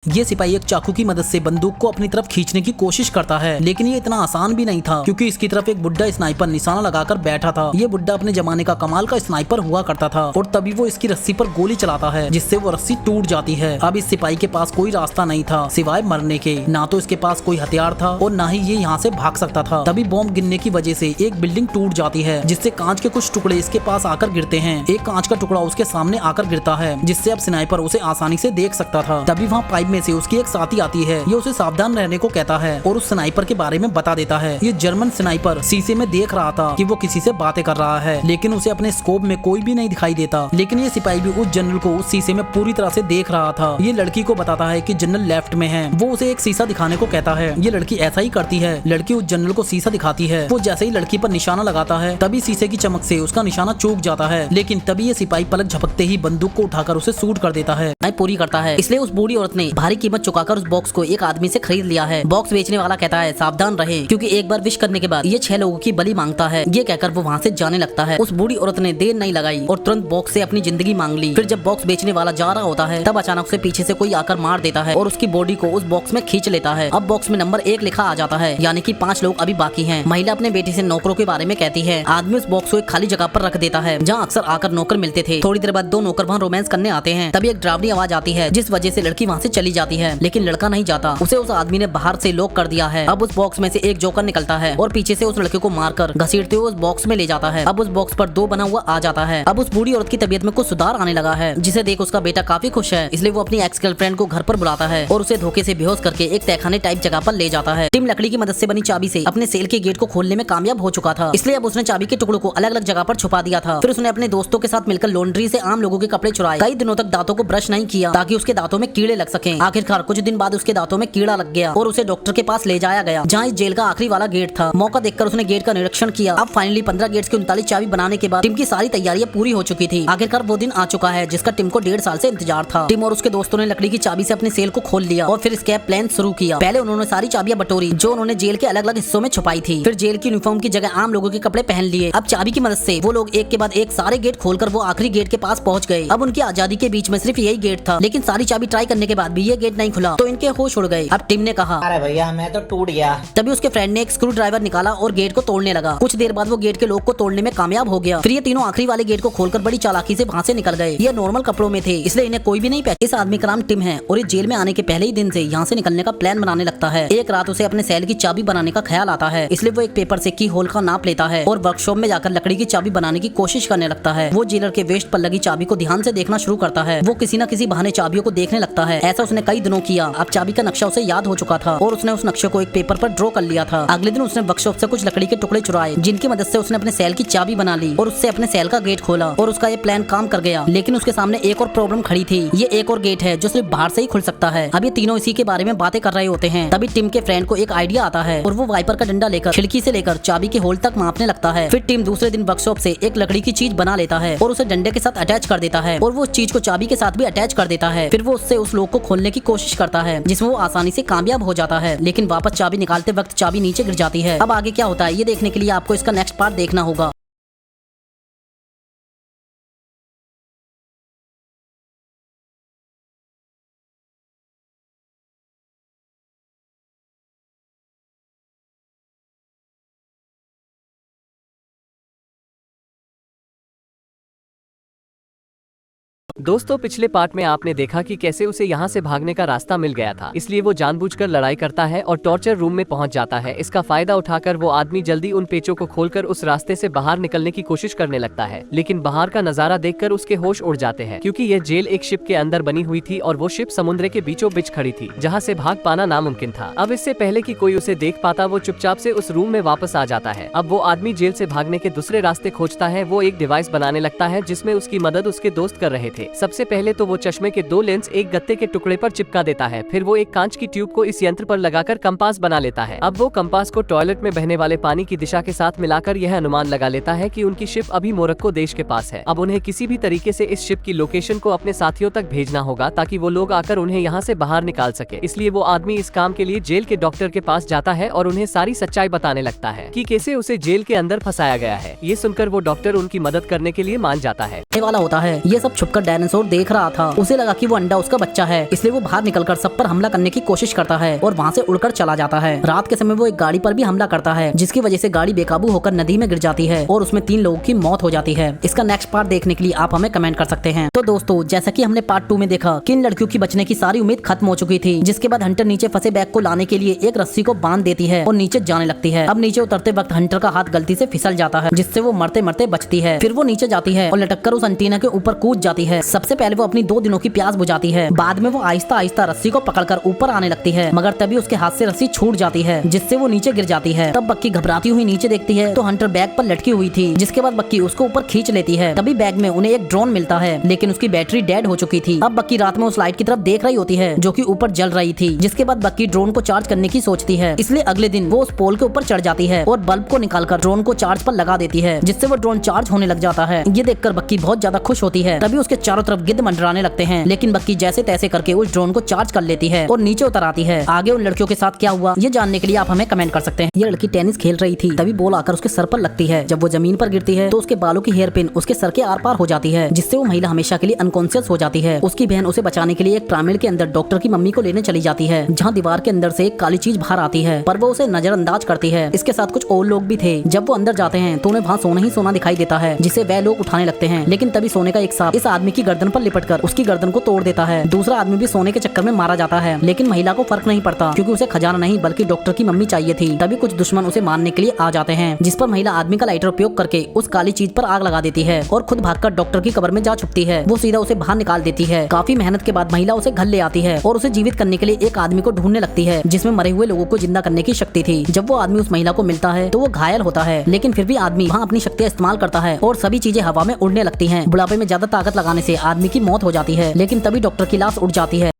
ये सिपाही एक चाकू की मदद से बंदूक को अपनी तरफ खींचने की कोशिश करता है, लेकिन ये इतना आसान भी नहीं था क्योंकि इसकी तरफ एक बुड्ढा स्नाइपर निशाना लगाकर बैठा था। ये बुड्ढा अपने जमाने का कमाल का स्नाइपर हुआ करता था और तभी वो इसकी रस्सी पर गोली चलाता है जिससे वो रस्सी टूट जाती है। अब इस सिपाही के पास कोई रास्ता नहीं था सिवाय मरने के। ना तो इसके पास कोई हथियार था और ना ही ये यहाँ से भाग सकता था। तभी बॉम्ब गिरने की वजह से एक बिल्डिंग टूट जाती है जिससे कांच के कुछ टुकड़े इसके पास आकर गिरते हैं। एक कांच का टुकड़ा उसके सामने आकर गिरता है जिससे अब स्नाइपर उसे आसानी से देख सकता था। तभी वहाँ पाइप में से उसकी एक साथी आती है। ये उसे सावधान रहने को कहता है और उस स्नाइपर के बारे में बता देता है। ये जर्मन स्नाइपर शीशे में देख रहा था कि वो किसी से बातें कर रहा है, लेकिन उसे अपने स्कोप में कोई भी नहीं दिखाई देता। लेकिन ये सिपाही भी उस जनरल को उस शीशे में पूरी तरह से देख रहा था। ये लड़की को बताता है कि जनरल लेफ्ट में है। वो उसे एक शीशा दिखाने को कहता है। ये लड़की ऐसा ही करती है। लड़की उस जनरल को शीशा दिखाती है। वो जैसे ही लड़की पर निशाना लगाता है तभी शीशे की चमक से उसका निशाना चूक जाता है, लेकिन तभी ये सिपाही पलक झपकते ही बंदूक को उठाकर उसे शूट कर देता है। पूरी करता है। इसलिए उस बूढ़ी औरत ने भारी कीमत चुकाकर उस बॉक्स को एक आदमी से खरीद लिया है। बॉक्स बेचने वाला कहता है सावधान रहे क्योंकि एक बार विश करने के बाद ये 6 लोगों की बलि मांगता है। ये कहकर वो वहाँ से जाने लगता है। उस बूढ़ी औरत ने देर नहीं लगाई और तुरंत बॉक्स से अपनी जिंदगी मांग ली। फिर जब बॉक्स बेचने वाला जा रहा होता है तब अचानक से पीछे से कोई आकर मार देता है और उसकी बॉडी को उस बॉक्स में खींच लेता है। अब बॉक्स में नंबर 1 लिखा आ जाता है, यानी कि 5 लोग अभी बाकी हैं। महिला अपने बेटे से नौकरों के बारे में कहती है। आदमी उस बॉक्स को एक खाली जगह पर रख देता है जहाँ अक्सर आकर नौकर मिलते थे। थोड़ी देर बाद 2 नौकर वहाँ रोमांस करने आते हैं। तभी एक डरावनी आवाज आती है जिस वजह से लड़की वहाँ से चली जाती है, लेकिन लड़का नहीं जाता। उसे उस आदमी ने बाहर से लॉक कर दिया है। अब उस बॉक्स में से एक जोकर निकलता है और पीछे से उस लड़के को मारकर घसीटते हुए उस बॉक्स में ले जाता है। अब उस बॉक्स पर 2 बना हुआ आ जाता है। अब उस बूढ़ी औरत की तबीयत में कुछ सुधार आने लगा है जिसे देख उसका बेटा काफी खुश है। इसलिए वो अपनी एक्स गर्लफ्रेंड को घर पर बुलाता है और उसे धोखे से बेहोश करके एक तहखाने टाइप जगह पर ले जाता है। टिम लकड़ी की मदद से बनी चाबी से अपने सेल के गेट को खोलने में कामयाब हो चुका था, इसलिए अब उसने चाबी के टुकड़ों को अलग अलग जगह पर छुपा दिया था। फिर उसने अपने दोस्तों के साथ मिलकर लॉन्ड्री से आम लोगों के कपड़े चुराए। कई दिनों तक दांतों को ब्रश नहीं किया ताकि उसके दांतों में कीड़े लग सकें। आखिरकार कुछ दिन बाद उसके दांतों में कीड़ा लग गया और उसे डॉक्टर के पास ले जाया गया जहाँ इस जेल का आखिरी वाला गेट था। मौका देखकर उसने गेट का निरीक्षण किया। अब फाइनली 15 गेट्स की 39 चाबी बनाने के बाद टिम की सारी तैयारियां पूरी हो चुकी थी। आखिरकार वो दिन आ चुका है जिसका टिम को 1.5 साल से इंतजार था। टिम और उसके दोस्तों ने लकड़ी की चाबी से अपने सेल को खोल लिया और फिर स्केप प्लान शुरू किया। पहले उन्होंने सारी चाबियां बटोरी जो उन्होंने जेल के अलग अलग हिस्सों में छुपाई थी। फिर जेल की यूनिफॉर्म की जगह आम लोगों के कपड़े पहन लिए। अब चाबी की मदद से वो लोग एक के बाद एक सारे गेट खोलकर वो आखिरी गेट के पास पहुंच गए। अब उनकी आजादी के बीच में सिर्फ यही गेट था, लेकिन सारी चाबी ट्राई करने के बाद भी ये गेट नहीं खुला तो इनके होश उड़ गए। अब टिम ने कहा, अरे भैया मैं तो टूट गया। तभी उसके फ्रेंड ने एक स्क्रू ड्राइवर निकाला और गेट को तोड़ने लगा। कुछ देर बाद वो गेट के लॉक को तोड़ने में कामयाब हो गया। फिर ये तीनों आखिरी वाले गेट को खोलकर बड़ी चालाकी से वहाँ से निकल गए। ये नॉर्मल कपड़ों में थे इसलिए इन्हें कोई भी नहीं पहचाना। इस आदमी का नाम टिम है और ये जेल में आने के पहले ही दिन से यहाँ से निकलने का प्लान बनाने लगता है। एक रात उसे अपने सेल की चाबी बनाने का ख्याल आता है, इसलिए वो एक पेपर से की होल का नाप लेता है और वर्कशॉप में जाकर लकड़ी की चाबी बनाने की कोशिश करने लगता है। वो जेलर के वेस्ट पर लगी चाबी को ध्यान से देखना शुरू करता है। वो किसी न किसी बहाने चाबियों को देखने लगता है। ऐसा उसने कई दिनों किया। अब चाबी का नक्शा उसे याद हो चुका था और उसने उस नक्शे को एक पेपर पर ड्रॉ कर लिया था। अगले दिन उसने वर्कशॉप से कुछ लकड़ी के टुकड़े चुराए जिनकी मदद से उसने अपने सेल की चाबी बना ली और उससे अपने सेल का गेट खोला और उसका ये प्लान काम कर गया। लेकिन उसके सामने एक और प्रॉब्लम खड़ी थी। ये एक और गेट है जो सिर्फ बाहर से ही खुल सकता है। अब ये तीनों इसी के बारे में बातें कर रहे होते हैं। तभी टिम के फ्रेंड को एक आइडिया आता है और वो वाइपर का डंडा लेकर खिड़की से लेकर चाबी के होल तक मापने लगता है। फिर टिम दूसरे दिन वर्कशॉप से एक लकड़ी की चीज बना लेता है और उसे डंडे के साथ अटैच कर देता है और वो उस चीज को चाबी के साथ भी अटैच कर देता है। फिर वो उससे उस लॉक को खोलने की कोशिश करता है जिसमें वो आसानी से कामयाब हो जाता है, लेकिन वापस चाबी निकालते वक्त चाबी नीचे गिर जाती है। अब आगे क्या होता है ये देखने के लिए आपको इसका नेक्स्ट पार्ट देखना होगा। दोस्तों पिछले पार्ट में आपने देखा कि कैसे उसे यहाँ से भागने का रास्ता मिल गया था, इसलिए वो जानबूझकर लड़ाई करता है और टॉर्चर रूम में पहुँच जाता है। इसका फायदा उठाकर वो आदमी जल्दी उन पेचों को खोलकर उस रास्ते से बाहर निकलने की कोशिश करने लगता है, लेकिन बाहर का नजारा देखकर उसके होश उड़ जाते हैं क्योंकि यह जेल एक शिप के अंदर बनी हुई थी और वो शिप समुद्र के बीचों बीच खड़ी थी जहाँ से भाग पाना नामुमकिन था। अब इससे पहले कि कोई उसे देख पाता वो चुपचाप से उस रूम में वापस आ जाता है। अब वो आदमी जेल से भागने के दूसरे रास्ते खोजता है। वो एक डिवाइस बनाने लगता है जिसमें उसकी मदद उसके दोस्त कर रहे थे। सबसे पहले तो वो चश्मे के 2 लेंस एक गत्ते के टुकड़े पर चिपका देता है। फिर वो एक कांच की ट्यूब को इस यंत्र पर लगाकर कंपास बना लेता है। अब वो कंपास को टॉयलेट में बहने वाले पानी की दिशा के साथ मिलाकर यह अनुमान लगा लेता है कि उनकी शिप अभी मोरक्को देश के पास है। अब उन्हें किसी भी तरीके से इस शिप की लोकेशन को अपने साथियों तक भेजना होगा ताकि वो लोग आकर उन्हें यहाँ से बाहर निकाल सके। इसलिए वो आदमी इस काम के लिए जेल के डॉक्टर के पास जाता है और उन्हें सारी सच्चाई बताने लगता है कि कैसे उसे जेल के अंदर फंसाया गया है। ये सुनकर वो डॉक्टर उनकी मदद करने के लिए मान जाता है। वाला होता है ये सब छुपकर डायनासोर देख रहा था। उसे लगा कि वो अंडा उसका बच्चा है, इसलिए वो बाहर निकलकर सब पर हमला करने की कोशिश करता है और वहाँ से उड़कर चला जाता है। रात के समय वो एक गाड़ी पर भी हमला करता है, जिसकी वजह से गाड़ी बेकाबू होकर नदी में गिर जाती है और उसमें 3 लोगों की मौत हो जाती है। इसका नेक्स्ट पार्ट देखने के लिए आप हमें कमेंट कर सकते हैं। तो दोस्तों, जैसा कि हमने पार्ट 2 में देखा कि इन लड़कियों की बचने की सारी उम्मीद खत्म हो चुकी थी, जिसके बाद हंटर नीचे फंसे बैग को लाने के लिए एक रस्सी को बांध देती है और नीचे जाने लगती है। अब नीचे उतरते वक्त हंटर का हाथ गलती से फिसल जाता है, जिससे वो मरते मरते बचती है। फिर वो नीचे जाती है और लटक कर उस एंटीना के ऊपर कूद जाती है। सबसे पहले वो अपनी 2 दिनों की प्यास बुझाती है, बाद में वो आहिस्ता आहिस्ता रस्सी को पकड़कर ऊपर आने लगती है, मगर तभी उसके हाथ से रस्सी छूट जाती है, जिससे वो नीचे गिर जाती है। तब बक्की घबराती हुई नीचे देखती है तो हंटर बैग पर लटकी हुई थी, जिसके बाद बक्की उसको ऊपर खींच लेती है। तभी बैग में उन्हें एक ड्रोन मिलता है, लेकिन उसकी बैटरी डेड हो चुकी थी। अब बक्की रात में उस लाइट की तरफ देख रही होती है जो कि ऊपर जल रही थी, जिसके बाद बक्की ड्रोन को चार्ज करने की सोचती है। इसलिए अगले दिन वो उस पोल के ऊपर चढ़ जाती है और बल्ब को निकालकर ड्रोन को चार्ज पर लगा देती है, जिससे वो ड्रोन चार्ज होने लग जाता है। ये देखकर बक्की बहुत ज्यादा खुश होती है। तभी उसके चारों तरफ गिद्ध मंडराने लगते हैं, लेकिन बक्की जैसे तैसे करके उस ड्रोन को चार्ज कर लेती है और नीचे उतर आती है। आगे उन लड़कियों के साथ क्या हुआ ये जानने के लिए आप हमें कमेंट कर सकते हैं। ये लड़की टेनिस खेल रही थी, तभी बॉल आकर उसके सर पर लगती है। जब वो जमीन पर गिरती है तो उसके बालों की हेयर पिन उसके सर के आर पार हो जाती है, जिससे वो महिला हमेशा के लिए अनकॉन्शियस हो जाती है। उसकी बहन उसे बचाने के लिए एक ट्रामिल के अंदर डॉक्टर की मम्मी को लेने चली जाती है, जहाँ दीवार के अंदर से एक काली चीज बाहर आती है, पर वो उसे नजरअंदाज करती है। इसके साथ कुछ और लोग भी थे। जब वो अंदर जाते हैं तो उन्हें वहाँ सोना ही सोना दिखाई देता है, जिसे वह लोग उठाने लगते हैं। लेकिन तभी सोने का एक सांप इस आदमी की गर्दन पर लिपटकर उसकी गर्दन को तोड़ देता है। दूसरा आदमी भी सोने के चक्कर में मारा जाता है, लेकिन महिला को फर्क नहीं पड़ता, क्योंकि उसे खजाना नहीं बल्कि डॉक्टर की मम्मी चाहिए थी। तभी कुछ दुश्मन उसे मारने के लिए आ जाते हैं, जिस पर महिला आदमी का लाइटर उपयोग करके उस काली चीज पर आग लगा देती है और खुद भागकर डॉक्टर की कब्र में जा छुपती है। वो सीधा उसे बाहर निकाल देती है। काफी मेहनत के बाद महिला उसे घर ले आती है और उसे जीवित करने के लिए एक आदमी को ढूंढने लगती है, जिसमें मरे हुए लोगों को जिंदा करने की शक्ति थी। जब वो आदमी उस महिला को मिलता है तो वो घायल होता है, लेकिन फिर भी आदमी वहाँ अपनी शक्तियाँ इस्तेमाल करता है और सभी चीजें हवा में उड़ने लगती हैं। बुढ़ापे में ज्यादा ताकत लगाने से आदमी की मौत हो जाती है, लेकिन तभी डॉक्टर की लाश उड़ जाती है।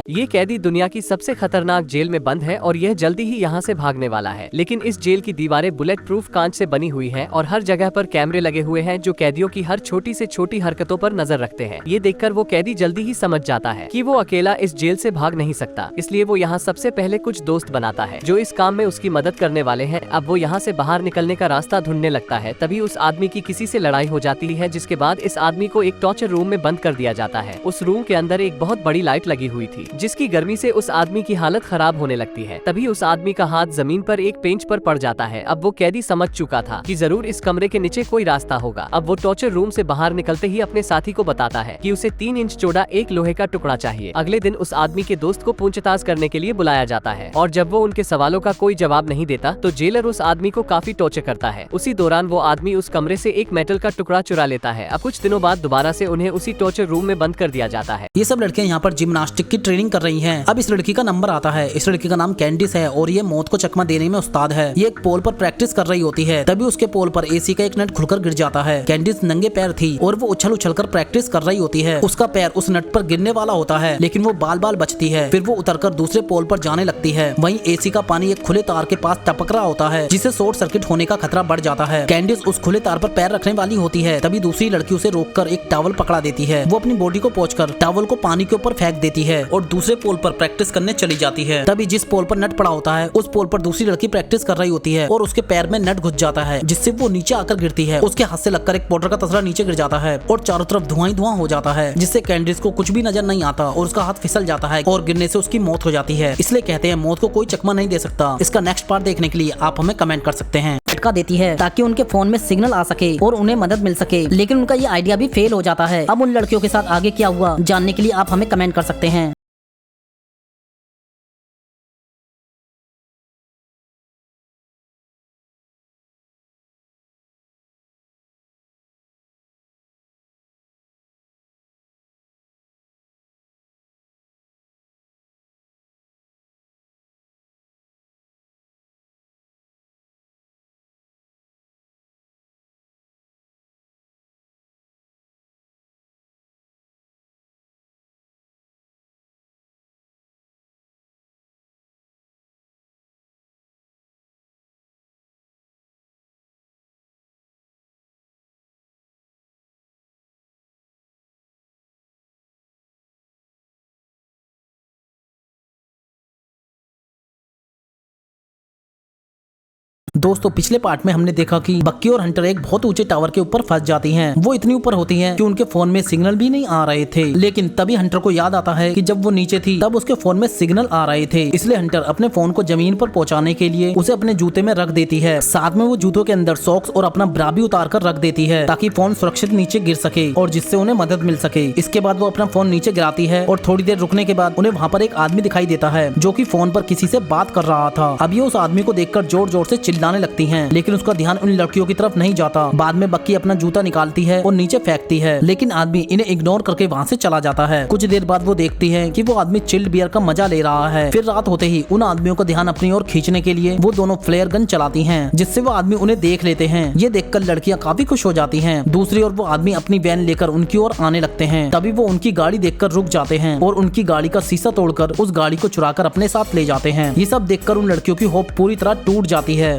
ये कैदी दुनिया की सबसे खतरनाक जेल में बंद है और यह जल्दी ही यहाँ से भागने वाला है। लेकिन इस जेल की दीवारें बुलेट प्रूफ कांच से बनी हुई हैं और हर जगह पर कैमरे लगे हुए हैं जो कैदियों की हर छोटी से छोटी हरकतों पर नजर रखते हैं। ये देखकर वो कैदी जल्दी ही समझ जाता है कि वो अकेला इस जेल से भाग नहीं सकता, इसलिए वो यहाँ सबसे पहले कुछ दोस्त बनाता है जो इस काम में उसकी मदद करने वाले हैं। अब वो यहाँ से बाहर निकलने का रास्ता ढूंढने लगता है। तभी उस आदमी की किसी से लड़ाई हो जाती है, जिसके बाद इस आदमी को एक टॉर्चर रूम में बंद कर दिया जाता है। उस रूम के अंदर एक बहुत बड़ी लाइट लगी हुई थी, जिसकी गर्मी से उस आदमी की हालत खराब होने लगती है। तभी उस आदमी का हाथ जमीन पर एक पेंच पर पड़ जाता है। अब वो कैदी समझ चुका था कि जरूर इस कमरे के नीचे कोई रास्ता होगा। अब वो टॉर्चर रूम से बाहर निकलते ही अपने साथी को बताता है कि उसे 3 इंच चौड़ा एक लोहे का टुकड़ा चाहिए। अगले दिन उस आदमी के दोस्त को पूछताछ करने के लिए बुलाया जाता है और जब वो उनके सवालों का कोई जवाब नहीं देता तो जेलर उस आदमी को काफी टॉर्चर करता है। उसी दौरान वो आदमी उस कमरे से एक मेटल का टुकड़ा चुरा लेता है। अब कुछ दिनों बाद दोबारा से उन्हें उसी टॉर्चर रूम में बंद कर दिया जाता है। ये सब लड़कियां यहाँ पर जिम्नास्टिक की ट्रेनिंग कर रही हैं। अब इस लड़की का नंबर आता है। इस लड़की का नाम कैंडिस है और ये मौत को चकमा देने में उस्ताद है। ये एक पोल पर प्रैक्टिस कर रही होती है। तभी उसके पोल पर एसी का एक नट खुलकर गिर जाता है। कैंडिस नंगे पैर थी और वो उछल उछल कर प्रैक्टिस कर रही होती है। उसका पैर उस नट पर गिरने वाला होता है, लेकिन वो बाल बाल बचती है। फिर वो उतरकर दूसरे पोल पर जाने लगती है। वहीं एसी का पानी एक खुले तार के पास टपक रहा होता है, जिससे शॉर्ट सर्किट होने का खतरा बढ़ जाता है। कैंडिस उस खुले तार पर पैर रखने वाली होती है, तभी दूसरी लड़की उसे रोककर एक टॉवल पकड़ा देती है। वो अपनी बॉडी को पोंछकर टॉवल को पानी के ऊपर फेंक देती है और दूसरे पोल पर प्रैक्टिस करने चली जाती है। तभी जिस पोल पर नट पड़ा होता है उस पोल पर दूसरी लड़की प्रैक्टिस कर रही होती है और उसके पैर में नट घुस जाता है, जिससे वो नीचे आकर गिरती है। उसके हाथ से लगकर एक पाउडर का तसला नीचे गिर जाता है और चारों तरफ धुआं ही धुआं हो जाता है, जिससे कैंडिस को कुछ भी नजर नहीं आता और उसका हाथ फिसल जाता है और गिरने से उसकी मौत हो जाती है। इसलिए कहते हैं मौत को कोई चकमा नहीं दे सकता। इसका नेक्स्ट पार्ट देखने के लिए आप हमें कमेंट कर सकते हैं। झटका देती है ताकि उनके फोन में सिग्नल आ सके और उन्हें मदद मिल सके, लेकिन उनका ये आइडिया भी फेल हो जाता है। अब उन लड़कियों के साथ आगे क्या हुआ जानने के लिए आप हमें कमेंट कर सकते हैं। दोस्तों पिछले पार्ट में हमने देखा कि बक्की और हंटर एक बहुत ऊंचे टावर के ऊपर फंस जाती हैं। वो इतनी ऊपर होती हैं कि उनके फोन में सिग्नल भी नहीं आ रहे थे। लेकिन तभी हंटर को याद आता है कि जब वो नीचे थी तब उसके फोन में सिग्नल आ रहे थे। इसलिए हंटर अपने फोन को जमीन पर पहुंचाने के लिए उसे अपने जूते में रख देती है। साथ में वो जूतों के अंदर सॉक्स और अपना ब्रा भी उतार कर रख देती है ताकि फोन सुरक्षित नीचे गिर सके और जिससे उन्हें मदद मिल सके। इसके बाद वो अपना फोन नीचे गिराती है और थोड़ी देर रुकने के बाद उन्हें वहाँ पर एक आदमी दिखाई देता है जो कि फोन पर किसी से बात कर रहा था। अब ये उस आदमी को देखकर जोर जोर से चिल्लाने लगती हैं, लेकिन उसका ध्यान उन लड़कियों की तरफ नहीं जाता। बाद में बक्की अपना जूता निकालती है और नीचे फेंकती है, लेकिन आदमी इन्हें इग्नोर करके वहाँ से चला जाता है। कुछ देर बाद वो देखती है कि वो आदमी चिल्ड बियर का मजा ले रहा है। फिर रात होते ही उन आदमियों का ध्यान अपनी ओर खींचने के लिए वो दोनों फ्लेयर गन चलाती हैं, जिससे वो आदमी उन्हें देख लेते हैं। ये देखकर लड़कियां काफी खुश हो जाती हैं। दूसरी ओर वो आदमी अपनी वैन लेकर उनकी ओर आने लगते हैं। तभी वो उनकी गाड़ी देखकर रुक जाते हैं और उनकी गाड़ी का शीशा तोड़कर उस गाड़ी को चुराकर अपने साथ ले जाते हैं। ये सब देखकर उन लड़कियों की होप पूरी तरह टूट जाती है।